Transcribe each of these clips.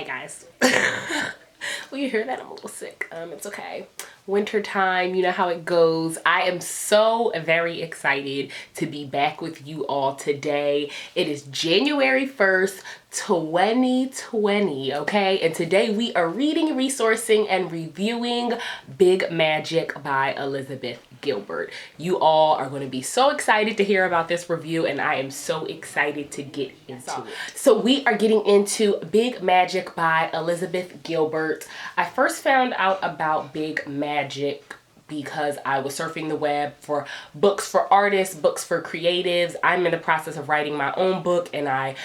Hi guys. Well, you hear that I'm a little sick. It's okay. Winter time, you know how it goes. I am so very excited to be back with you all today. It is January 1st, 2020, okay? And today we are reading, resourcing, and reviewing Big Magic by Elizabeth Gilbert. You all are going to be so excited to hear about this review, and I am so excited to get into it. So we are getting into Big Magic by Elizabeth Gilbert. I first found out about Big Magic because I was surfing the web for books for artists, books for creatives. I'm in the process of writing my own book, and I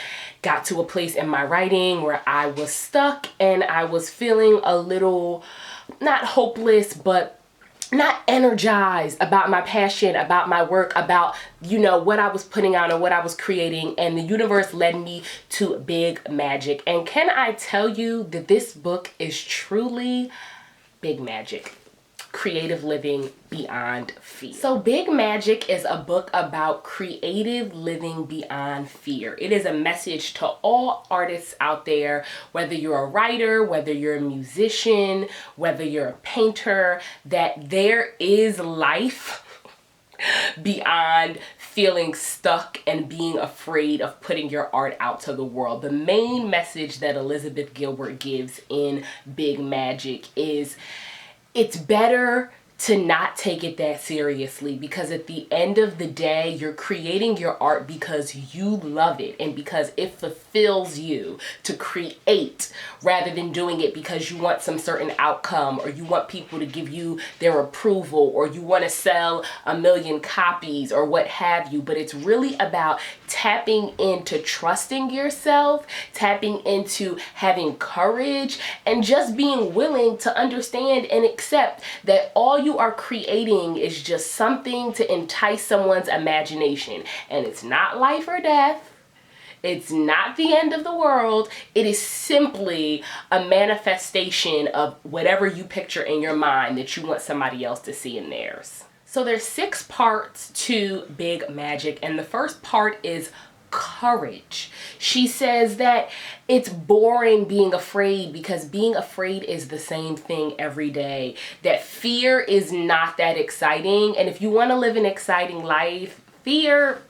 got to a place in my writing where I was stuck and I was feeling a little, not hopeless, but not energized about my passion, about my work, about, you know, what I was putting out and what I was creating. And the universe led me to Big Magic. And can I tell you that this book is truly Big Magic. Creative living beyond fear. So Big Magic is a book about creative living beyond fear. It is a message to all artists out there, whether you're a writer, whether you're a musician, whether you're a painter, that there is life beyond feeling stuck and being afraid of putting your art out to the world. The main message that Elizabeth Gilbert gives in Big Magic is it's better to not take it that seriously, because at the end of the day, you're creating your art because you love it and because it fulfills you to create, rather than doing it because you want some certain outcome, or you want people to give you their approval, or you want to sell 1 million copies or what have you. But it's really about tapping into trusting yourself, tapping into having courage, and just being willing to understand and accept that all you are creating is just something to entice someone's imagination. And it's not life or death. It's not the end of the world. It is simply a manifestation of whatever you picture in your mind that you want somebody else to see in theirs. So there's 6 parts to Big Magic, and the first part is courage. She says that it's boring being afraid because being afraid is the same thing every day. That fear is not that exciting, and if you want to live an exciting life, fear,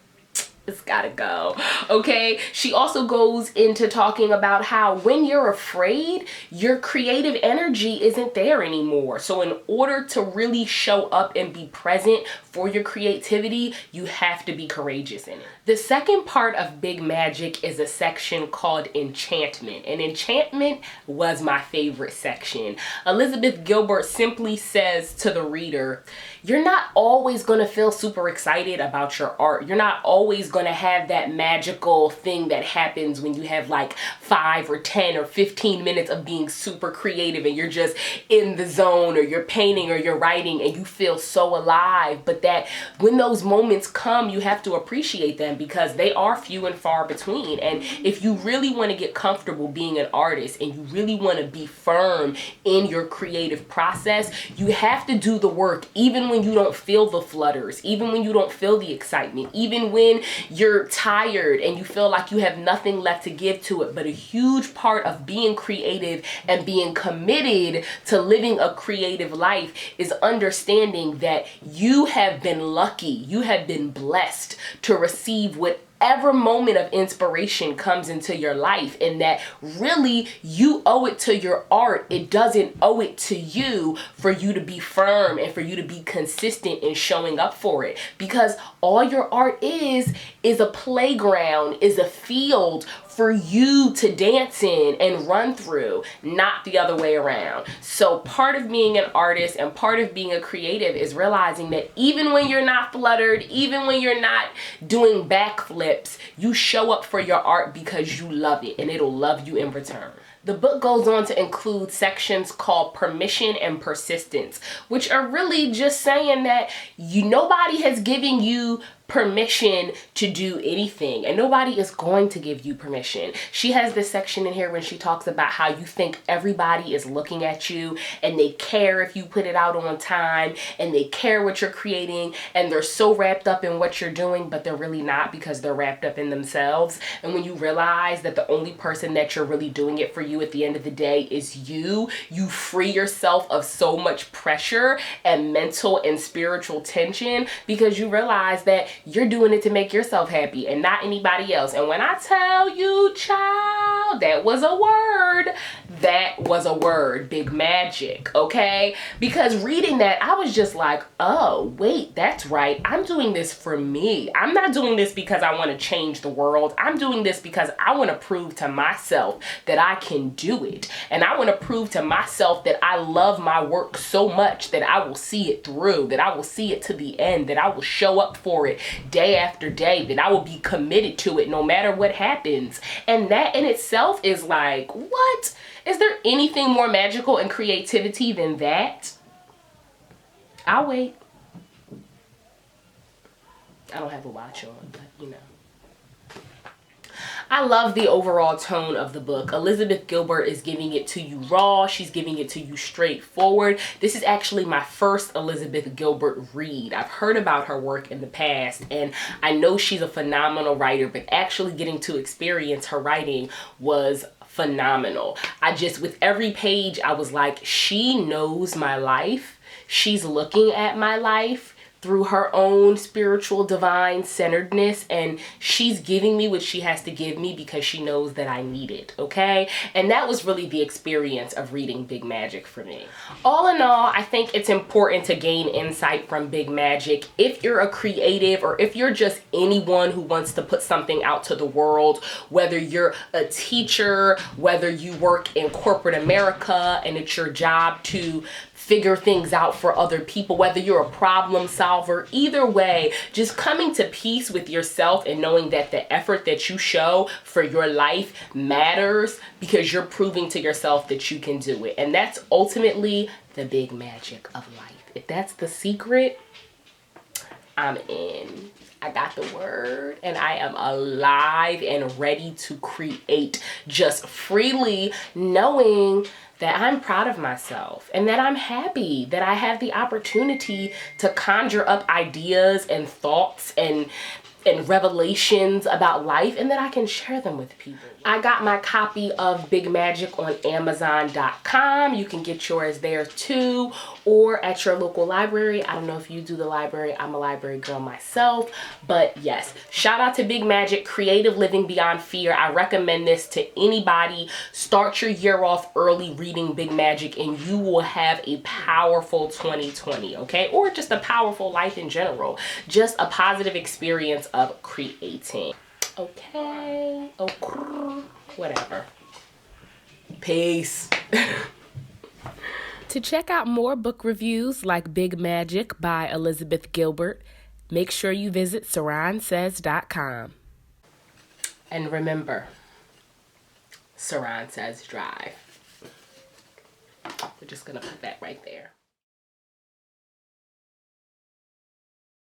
it's gotta go, okay? She also goes into talking about how when you're afraid, your creative energy isn't there anymore. So in order to really show up and be present for your creativity, you have to be courageous in it. The second part of Big Magic is a section called Enchantment, and Enchantment was my favorite section. Elizabeth Gilbert simply says to the reader, you're not always going to feel super excited about your art. You're not always going to have that magical thing that happens when you have like 5 or 10 or 15 minutes of being super creative and you're just in the zone, or you're painting or you're writing and you feel so alive. But that when those moments come, you have to appreciate them because they are few and far between. And if you really want to get comfortable being an artist and you really want to be firm in your creative process, you have to do the work even when you don't feel the flutters, even when you don't feel the excitement, even when you're tired and you feel like you have nothing left to give to it. But a huge part of being creative and being committed to living a creative life is understanding that you have been lucky, you have been blessed to receive whatever moment of inspiration comes into your life, and that really you owe it to your art. It doesn't owe it to you for you to be firm and for you to be consistent in showing up for it, because all your art is a playground, is a field for you to dance in and run through, not the other way around. So part of being an artist and part of being a creative is realizing that even when you're not fluttered, even when you're not doing backflips, you show up for your art because you love it and it'll love you in return. The book goes on to include sections called Permission and Persistence, which are really just saying that nobody has given you permission to do anything, and nobody is going to give you permission. She has this section in here when she talks about how you think everybody is looking at you and they care if you put it out on time and they care what you're creating, and they're so wrapped up in what you're doing, but they're really not, because they're wrapped up in themselves. And when you realize that the only person that you're really doing it for you at the end of the day is you free yourself of so much pressure and mental and spiritual tension, because you realize that you're doing it to make yourself happy and not anybody else. And when I tell you, child, that was a word. That was a word. Big magic, okay? Because reading that, I was just like, oh, wait, that's right. I'm doing this for me. I'm not doing this because I want to change the world. I'm doing this because I want to prove to myself that I can do it. And I want to prove to myself that I love my work so much that I will see it through, that I will see it to the end, that I will show up for it day after day, that I will be committed to it no matter what happens. And that in itself is like, what? Is there anything more magical in creativity than that? I'll wait. I don't have a watch on, but you know. I love the overall tone of the book. Elizabeth Gilbert is giving it to you raw. She's giving it to you straightforward. This is actually my first Elizabeth Gilbert read. I've heard about her work in the past, and I know she's a phenomenal writer, but actually getting to experience her writing was phenomenal. With every page, I was like, she knows my life. She's looking at my life through her own spiritual divine centeredness, and she's giving me what she has to give me because she knows that I need it, okay? And that was really the experience of reading Big Magic for me. All in all, I think it's important to gain insight from Big Magic. If you're a creative, or if you're just anyone who wants to put something out to the world, whether you're a teacher, whether you work in corporate America and it's your job to figure things out for other people, whether you're a problem solver, either way, just coming to peace with yourself and knowing that the effort that you show for your life matters, because you're proving to yourself that you can do it. And that's ultimately the big magic of life. If that's the secret, I'm in. I got the word, and I am alive and ready to create, just freely knowing that I'm proud of myself and that I'm happy that I have the opportunity to conjure up ideas and thoughts and revelations about life, and that I can share them with people. I got my copy of Big Magic on Amazon.com. You can get yours there too, or at your local library. I don't know if you do the library. I'm a library girl myself, but yes, shout out to Big Magic, Creative Living Beyond Fear. I recommend this to anybody. Start your year off early reading Big Magic, and you will have a powerful 2020, okay? Or just a powerful life in general. Just a positive experience of creating. Okay, whatever. Peace. To check out more book reviews like Big Magic by Elizabeth Gilbert, make sure you visit SaranSays.com. And remember, Saran says drive. We're just gonna put that right there.